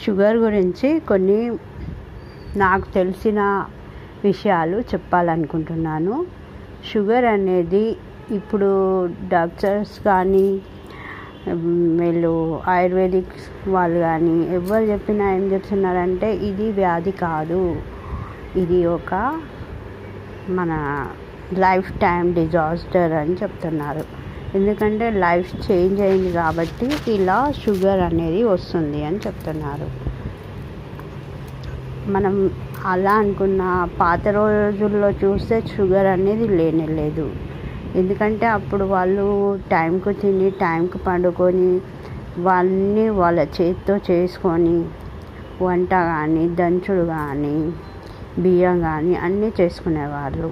Sugar గురించి కొన్ని నాకు తెలిసిన విషయాలు చెప్పాలనుకుంటున్నాను. షుగర్ అనేది ఇప్పుడు డాక్టర్స్ కానీ వీళ్ళు ఆయుర్వేదిక్ వాళ్ళు కానీ ఎవరు చెప్పినా ఏం చెప్తున్నారంటే ఇది వ్యాధి కాదు, ఇది ఒక మన లైఫ్ టైం డిజాస్టర్ అని చెప్తున్నారు. ఎందుకంటే లైఫ్ చేంజ్ అయింది కాబట్టి ఇలా షుగర్ అనేది వస్తుంది అని చెప్తున్నారు. మనం అలా అనుకున్న పాత రోజుల్లో చూస్తే షుగర్ అనేది లేదు. ఎందుకంటే అప్పుడు వాళ్ళు టైంకు తిని టైంకు పండుకొని వాళ్ళని వాళ్ళ చేతితో చేసుకొని వంట కానీ దంచుడు కానీ బియ్యం కానీ అన్నీ చేసుకునేవాళ్ళు.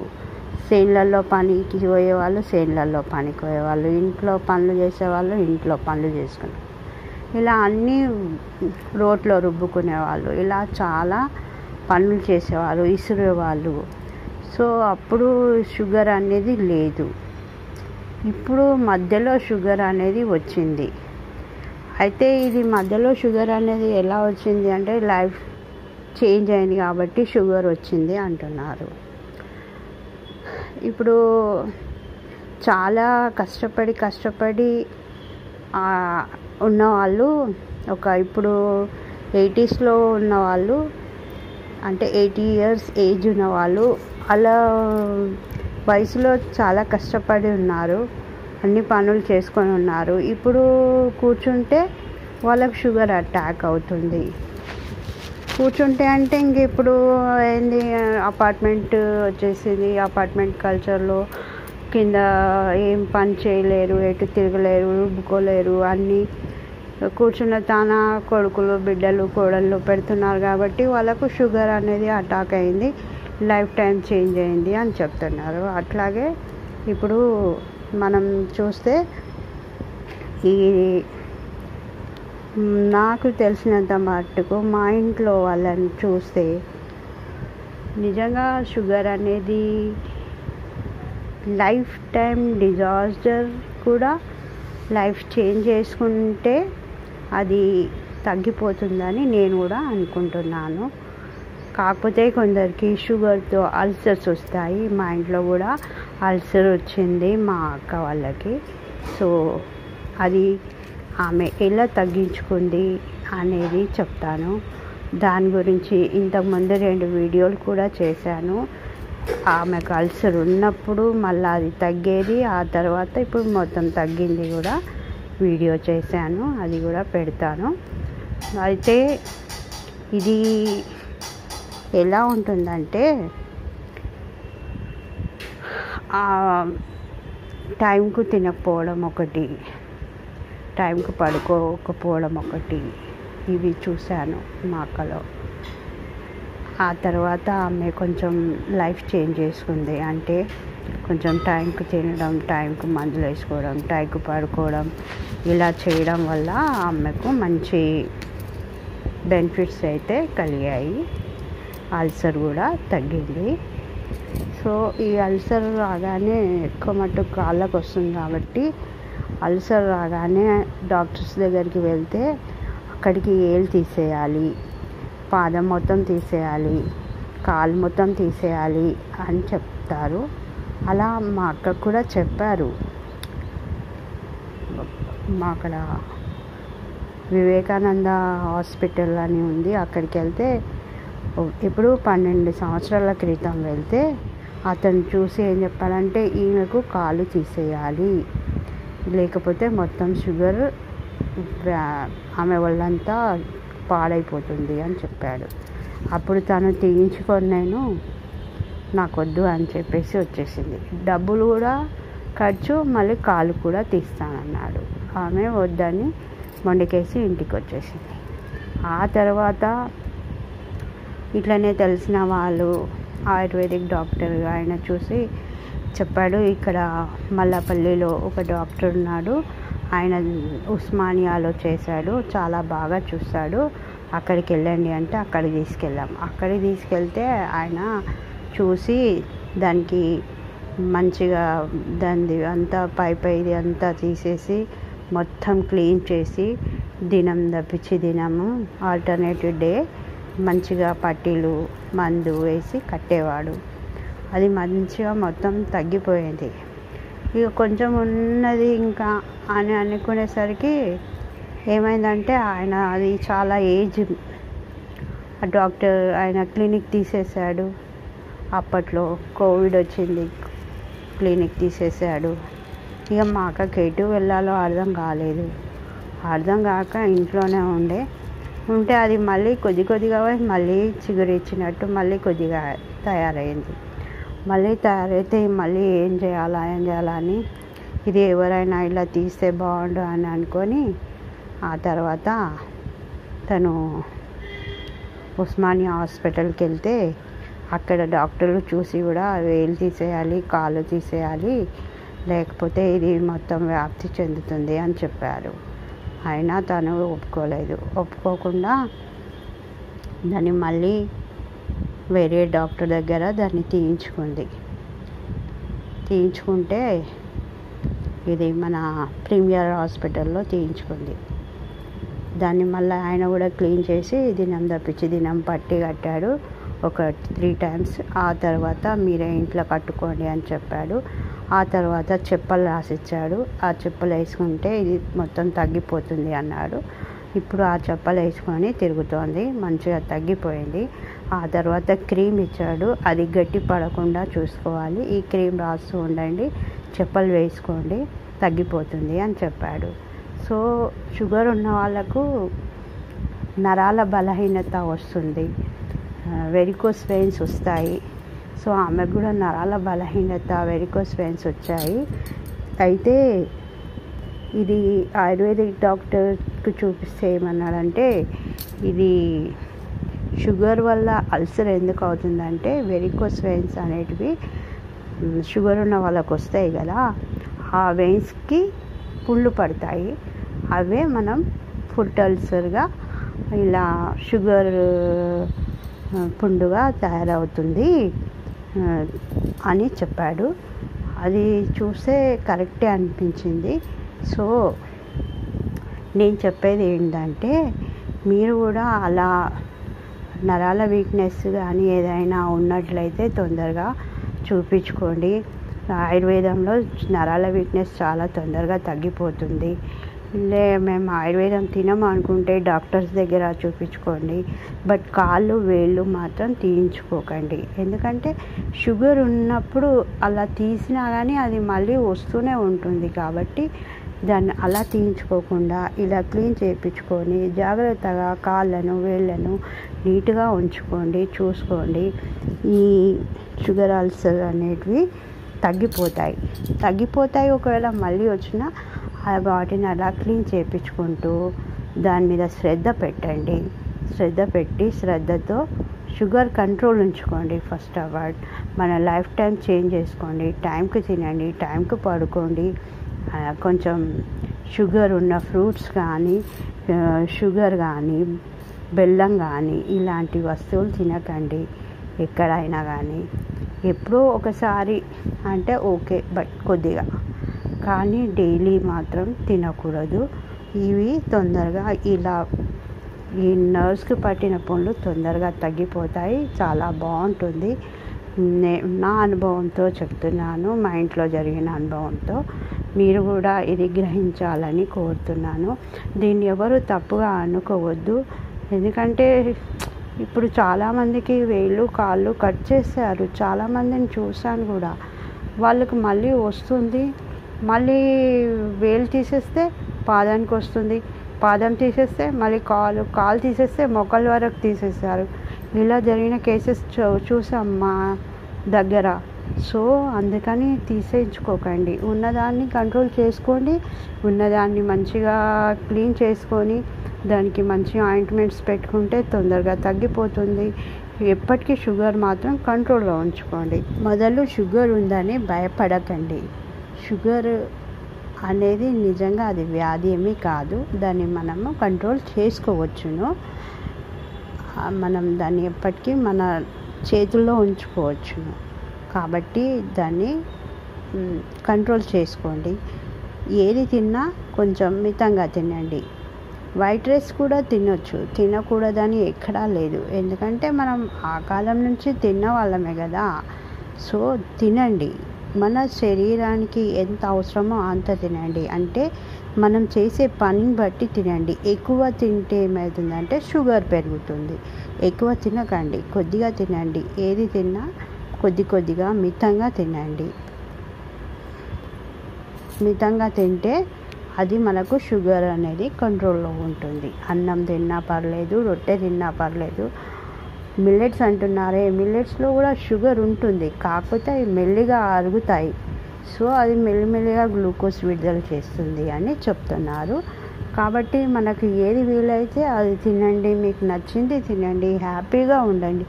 చేనులలో పనికి పోయేవాళ్ళు చేనులలో పనికి పోయేవాళ్ళు, ఇంట్లో పనులు చేసేవాళ్ళు ఇంట్లో పనులు చేసుకునే, ఇలా అన్నీ రోట్లో రుబ్బుకునేవాళ్ళు, ఇలా చాలా పనులు చేసేవాళ్ళు, ఇసిరేవాళ్ళు. సో అప్పుడు షుగర్ అనేది లేదు. ఇప్పుడు మధ్యలో షుగర్ అనేది వచ్చింది. అయితే ఇది మధ్యలో షుగర్ అనేది ఎలా వచ్చింది అంటే లైఫ్ చేంజ్ అయింది కాబట్టి షుగర్ వచ్చింది అంటున్నారు. ఇప్పుడు చాలా కష్టపడి ఉన్నవాళ్ళు ఇప్పుడు 80sలో ఉన్నవాళ్ళు అంటే 80 years ఏజ్ ఉన్నవాళ్ళు అలా వయసులో చాలా కష్టపడి ఉన్నారు, అన్ని పనులు చేసుకొని ఉన్నారు. ఇప్పుడు కూర్చుంటే వాళ్ళకు షుగర్ అటాక్ అవుతుంది. కూర్చుంటే అంటే ఇంక ఇప్పుడు ఏంది అపార్ట్మెంట్ వచ్చేసింది. అపార్ట్మెంట్ కల్చర్లో కింద ఏం పని చేయలేరు, ఎటు తిరగలేరు, రుబ్బుకోలేరు, అన్నీ కూర్చున్న తాన కొడుకులు బిడ్డలు కోడళ్ళు పెడుతున్నారు కాబట్టి వాళ్ళకు షుగర్ అనేది అటాక్ అయింది, లైఫ్ టైం చేంజ్ అయింది అని చెప్తున్నారు. అట్లాగే ఇప్పుడు మనం చూస్తే ఈ నాకు తెలిసినంత మట్టుకు మా ఇంట్లో వాళ్ళని చూస్తే నిజంగా షుగర్ అనేది లైఫ్ టైం డిజాస్టర్ కూడా లైఫ్ చేంజ్ చేసుకుంటే అది తగ్గిపోతుందని నేను కూడా అనుకుంటున్నాను. కాకపోతే కొందరికి షుగర్తో అల్సర్స్ వస్తాయి. మా ఇంట్లో కూడా అల్సర్ వచ్చింది మా అక్క వాళ్ళకి. సో అది ఆమె ఎలా తగ్గించుకుంది అనేది చెప్తాను. దాని గురించి ఇంతకుముందు 2 వీడియోలు కూడా చేశాను. ఆమెకు అల్సర్ ఉన్నప్పుడు మళ్ళీ అది తగ్గేది, ఆ తర్వాత ఇప్పుడు మొత్తం తగ్గింది కూడా వీడియో చేశాను, అది కూడా పెడతాను. అయితే ఇది ఎలా ఉంటుందంటే టైంకు తినకపోవడం ఒకటి, టైంకు పడుకోకపోవడం ఒకటి, ఇవి చూశాను మా అక్కలో. ఆ తర్వాత ఆమె కొంచెం లైఫ్ చేంజ్ చేసుకుంది. అంటే కొంచెం టైంకు తినడం, టైంకు మందులు వేసుకోవడం, టైంకు పడుకోవడం, ఇలా చేయడం వల్ల ఆమెకు మంచి బెనిఫిట్స్ అయితే కలిగాయి. అల్సర్ కూడా తగ్గింది. సో ఈ అల్సర్ రాగానే ఎక్కువ మట్టుకు కాళ్ళకు వస్తుంది కాబట్టి అల్సర్ రాగానే డాక్టర్స్ దగ్గరికి వెళ్తే అక్కడికి ఏలు తీసేయాలి, పాదం మొత్తం తీసేయాలి, కాలు మొత్తం తీసేయాలి అని చెప్తారు. అలా మా అక్కకు కూడా చెప్పారు. మా అక్కడ వివేకానంద హాస్పిటల్ అని ఉంది, అక్కడికి వెళ్తే ఇప్పుడు 12 సంవత్సరాల క్రితం వెళ్తే అతను చూసి ఏం చెప్పాడంటే ఈమెకు కాలు తీసేయాలి, లేకపోతే మొత్తం షుగర్ ఆమె వాళ్ళంతా పాడైపోతుంది అని చెప్పాడు. అప్పుడు తను తీయించుకొని నాకొద్దు అని చెప్పేసి వచ్చేసింది. డబ్బులు కూడా ఖర్చు, మళ్ళీ కాలు కూడా తీస్తానన్నాడు. ఆమె వద్దని మొండికేసి ఇంటికి వచ్చేసింది. ఆ తర్వాత ఇట్లనే తెలిసిన వాళ్ళు ఆయుర్వేదిక్ డాక్టర్ ఆయన చూసి చెప్పాడు, ఇక్కడ మల్లపల్లిలో ఒక డాక్టర్ ఉన్నాడు, ఆయన ఉస్మానియాలో చేశాడు, చాలా బాగా చూస్తాడు, అక్కడికి వెళ్ళండి అంటే అక్కడికి తీసుకెళ్ళాం. అక్కడికి తీసుకెళ్తే ఆయన చూసి దానికి మంచిగా దాన్ని అంతా పైది అంతా తీసేసి మొత్తం క్లీన్ చేసి దినం తప్పించి దినము ఆల్టర్నేటివ్ డే మంచిగా పట్టీలు మందు వేసి కట్టేవాడు. అది మంచిగా మొత్తం తగ్గిపోయింది. ఇక కొంచెం ఉన్నది ఇంకా అని అనుకునేసరికి ఏమైందంటే ఆయన అది చాలా ఏజ్, డాక్టర్ ఆయన క్లినిక్ తీసేశాడు. అప్పట్లో కోవిడ్ వచ్చింది, క్లినిక్ తీసేశాడు. ఇక మా అక్కకి ఎటు వెళ్ళాలో అర్థం కాలేదు. అర్థం కాక ఇంట్లోనే ఉంటే అది మళ్ళీ కొద్దిగా మళ్ళీ చిగురిచ్చినట్టు మళ్ళీ కొద్దిగా తయారైంది. మళ్ళీ తయారైతే మళ్ళీ ఏం చేయాలా అని ఇది ఎవరైనా ఇలా తీస్తే బాగుండు అని అనుకొని ఆ తర్వాత తను ఉస్మానియా హాస్పిటల్కి వెళ్తే అక్కడ డాక్టర్లు చూసి కూడా వేలు తీసేయాలి, కాళ్ళు తీసేయాలి, లేకపోతే ఇది మొత్తం వ్యాప్తి చెందుతుంది అని చెప్పారు. అయినా తను ఒప్పుకోకుండా దాన్ని మళ్ళీ వేరే డాక్టర్ దగ్గర దాన్ని తీయించుకుంటే ఇది మన ప్రీమియర్ హాస్పిటల్లో తీయించుకుంది. దాన్ని మళ్ళీ ఆయన కూడా క్లీన్ చేసి దినం తప్పించి దినం పట్టి కట్టాడు ఒక 3 times. ఆ తర్వాత మీరే ఇంట్లో కట్టుకోండి అని చెప్పాడు. ఆ తర్వాత చెప్పలు రాసిచ్చాడు. ఆ చెప్పులు వేసుకుంటే ఇది మొత్తం తగ్గిపోతుంది అన్నాడు. ఇప్పుడు ఆ చెప్పలు వేసుకొని తిరుగుతోంది, మంచిగా తగ్గిపోయింది. ఆ తర్వాత క్రీమ్ ఇచ్చాడు, అది గట్టి పడకుండా చూసుకోవాలి, ఈ క్రీమ్ రాస్తూ ఉండండి, చెప్పలు వేసుకోండి, తగ్గిపోతుంది అని చెప్పాడు. సో షుగర్ ఉన్న వాళ్ళకు నరాల బలహీనత వస్తుంది, వెరికోస్ వెయిన్స్ వస్తాయి. సో ఆమెకు కూడా నరాల బలహీనత, వెరికోస్ వెయిన్స్ వచ్చాయి. అయితే ఇది ఆయుర్వేదిక్ డాక్టర్కి చూపిస్తే ఏమన్నాడంటే ఇది షుగర్ వల్ల అల్సర్ ఎందుకు అవుతుందంటే వెరికోస్ వెయిన్స్ అనేటివి షుగర్ ఉన్న వాళ్ళకు వస్తాయి కదా, ఆ వెయిన్స్కి పుళ్ళు పడతాయి, అవే మనం ఫుడ్ అల్సర్గా ఇలా షుగర్ పుండుగా తయారవుతుంది అని చెప్పాడు. అది చూస్తే కరెక్టే అనిపించింది. సో నేను చెప్పేది ఏంటంటే మీరు కూడా అలా నరాల వీక్నెస్ కానీ ఏదైనా ఉన్నట్లయితే తొందరగా చూపించుకోండి. ఆయుర్వేదంలో నరాల వీక్నెస్ చాలా తొందరగా తగ్గిపోతుంది. మేము ఆయుర్వేదం తినము అనుకుంటే డాక్టర్స్ దగ్గర చూపించుకోండి, బట్ కాళ్ళు వేళ్ళు మాత్రం తీయించుకోకండి. ఎందుకంటే షుగర్ ఉన్నప్పుడు అలా తీసినా కానీ అది మళ్ళీ వస్తూనే ఉంటుంది. కాబట్టి దాన్ని అలా తీయించుకోకుండా ఇలా క్లీన్ చేయించుకొని జాగ్రత్తగా కాళ్ళను వేళ్ళను నీట్గా ఉంచుకోండి, చూసుకోండి. ఈ షుగర్ అల్సర్ అనేటివి తగ్గిపోతాయి. ఒకవేళ మళ్ళీ వచ్చినా వాటిని అలా క్లీన్ చేయించుకుంటూ దాని మీద శ్రద్ధ పెట్టండి. శ్రద్ధతో షుగర్ కంట్రోల్ ఉంచుకోండి. ఫస్ట్ ఆఫ్ ఆల్ మన లైఫ్ టైం చేంజ్ చేసుకోండి. టైంకి తినండి, టైంకి పడుకోండి. కొంచెం షుగర్ ఉన్న ఫ్రూట్స్ కానీ, షుగర్ కానీ, బెల్లం కానీ ఇలాంటి వస్తువులు తినకండి. ఎక్కడైనా కానీ ఎప్పుడో ఒకసారి అంటే ఓకే, బట్ కొద్దిగా, కానీ డైలీ మాత్రం తినకూడదు. ఇవి తొందరగా ఇలా ఈ నర్వ్స్కి పట్టిన పుండ్లు తొందరగా తగ్గిపోతాయి. చాలా బాగుంటుంది. నా అనుభవంతో చెప్తున్నాను, మా ఇంట్లో జరిగిన అనుభవంతో. మీరు కూడా ఇది గ్రహించాలని కోరుతున్నాను. దీన్ని ఎవరు తప్పుగా అనుకోవద్దు. ఎందుకంటే ఇప్పుడు చాలామందికి వేళ్ళు కాళ్ళు కట్ చేశారు. చాలామందిని చూశాను కూడా. వాళ్ళకి మళ్ళీ వస్తుంది. మళ్ళీ వేలు తీసేస్తే పాదానికి వస్తుంది, పాదం తీసేస్తే మళ్ళీ కాలు తీసేస్తే మోకాళ్ళ వరకు తీసేశారు. ఇలా జరిగిన కేసెస్ చూసాం మా దగ్గర. సో అందుకని తీసేయించుకోకండి. ఉన్నదాన్ని కంట్రోల్ చేసుకోండి. ఉన్నదాన్ని మంచిగా క్లీన్ చేసుకొని దానికి మంచి ఆయింట్మెంట్స్ పెట్టుకుంటే తొందరగా తగ్గిపోతుంది. ఎప్పటికీ షుగర్ మాత్రం కంట్రోల్లో ఉంచుకోండి. మొదలు షుగర్ ఉందని భయపడకండి. షుగర్ అనేది నిజంగా అది వ్యాధి ఏమీ కాదు. దాన్ని మనము కంట్రోల్ చేసుకోవచ్చును. మనం దాన్ని ఎప్పటికీ మన చేతుల్లో ఉంచుకోవచ్చును. కాబట్టి దాన్ని కంట్రోల్ చేసుకోండి. ఏది తిన్నా కొంచెం మితంగా తినండి. వైట్ రైస్ కూడా తినొచ్చు, తినకూడదని ఎక్కడా లేదు. ఎందుకంటే మనం ఆ కాలం నుంచి తిన్న వాళ్ళమే కదా. సో తినండి, మన శరీరానికి ఎంత అవసరమో అంత తినండి. అంటే మనం చేసే పనిని బట్టి తినండి. ఎక్కువ తింటే ఏమవుతుందంటే షుగర్ పెరుగుతుంది. ఎక్కువ తినకండి, కొద్దిగా తినండి. ఏది తిన్నా కొద్దిగా మితంగా తినండి. మితంగా తింటే అది మనకు షుగర్ అనేది కంట్రోల్లో ఉంటుంది. అన్నం తిన్నా పర్లేదు, రొట్టె తిన్నా పర్లేదు. మిల్లెట్స్ అంటున్నారే, మిల్లెట్స్లో కూడా షుగర్ ఉంటుంది, కాకపోతే అవి మెల్లిగా అరుగుతాయి. సో అది మెల్లిమెల్లిగా గ్లూకోజ్ విడుదల చేస్తుంది అని చెప్తున్నారు. కాబట్టి మనకు ఏది వీలైతే అది తినండి, మీకు నచ్చింది తినండి, హ్యాపీగా ఉండండి.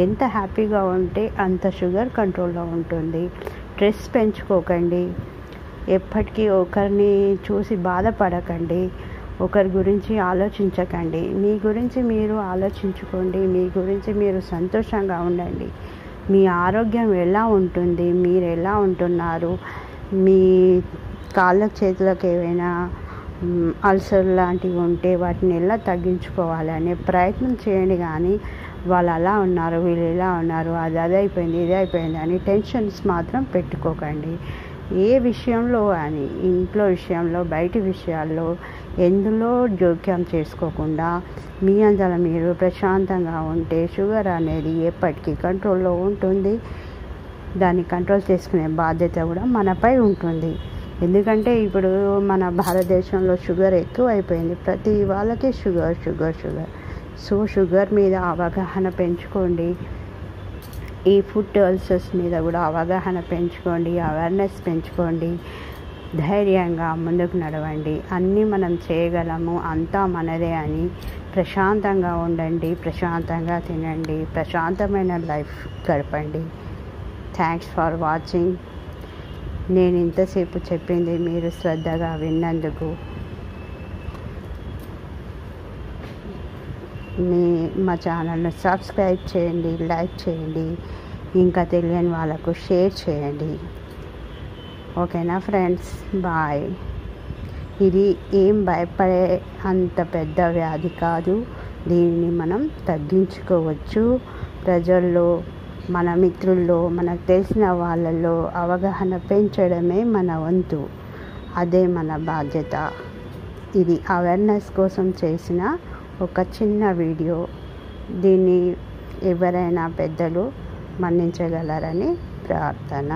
ఎంత హ్యాపీగా ఉంటే అంత షుగర్ కంట్రోల్లో ఉంటుంది. స్ట్రెస్ పెంచుకోకండి, ఎప్పటికీ ఒకరిని చూసి బాధపడకండి, ఒకరి గురించి ఆలోచించకండి. మీ గురించి మీరు ఆలోచించుకోండి, మీ గురించి మీరు సంతోషంగా ఉండండి. మీ ఆరోగ్యం ఎలా ఉంటుంది, మీరు ఎలా ఉంటున్నారు, మీ కాళ్ళకు చేతులకు ఏవైనా అల్సర్ లాంటివి ఉంటే వాటిని ఎలా తగ్గించుకోవాలి అనే ప్రయత్నం చేయండి. కానీ వాళ్ళు అలా ఉన్నారు, వీళ్ళు ఎలా ఉన్నారు, అది అయిపోయింది ఇది అయిపోయింది అని టెన్షన్స్ మాత్రం పెట్టుకోకండి. ఏ విషయంలో కానీ, ఇంట్లో విషయంలో బయటి విషయాల్లో ఎందులో జోక్యం చేసుకోకుండా మీ అంతల మీరు ప్రశాంతంగా ఉంటే షుగర్ అనేది ఎప్పటికీ కంట్రోల్లో ఉంటుంది. దాన్ని కంట్రోల్ చేసుకునే బాధ్యత కూడా మనపై ఉంటుంది. ఎందుకంటే ఇప్పుడు మన భారతదేశంలో షుగర్ ఎక్కువ అయిపోయింది. ప్రతి వాళ్ళకి షుగర్. సో షుగర్ మీద అవగాహన పెంచుకోండి. ఈ ఫుడ్ అల్సర్స్ మీద కూడా అవగాహన పెంచుకోండి, అవేర్నెస్ పెంచుకోండి. ధైర్యంగా ముందుకు నడవండి. అన్నీ మనం చేయగలము, అంతా మనదే అని ప్రశాంతంగా ఉండండి, ప్రశాంతంగా తినండి, ప్రశాంతమైన లైఫ్ గడపండి. Thanks for watching. నేను ఇంతసేపు చెప్పింది మీరు శ్రద్ధగా విన్నందుకు మా ఛానల్ను సబ్స్క్రైబ్ చేయండి, లైక్ చేయండి, ఇంకా తెలియని వాళ్ళకు షేర్ చేయండి. ఓకేనా ఫ్రెండ్స్, బాయ్. ఇది ఏం భయపడే అంత పెద్ద వ్యాధి కాదు. దీనిని మనం తగ్గించుకోవచ్చు. ప్రజల్లో, మన మిత్రుల్లో, మనకు తెలిసిన వాళ్ళల్లో అవగాహన పెంచడమే మన వంతు. అదే మన బాధ్యత. ఇది అవేర్నెస్ కోసం చేసిన ఒక చిన్న వీడియో. దీన్ని ఎవరైనా పెద్దలు మన్నించగలరని ప్రార్థన.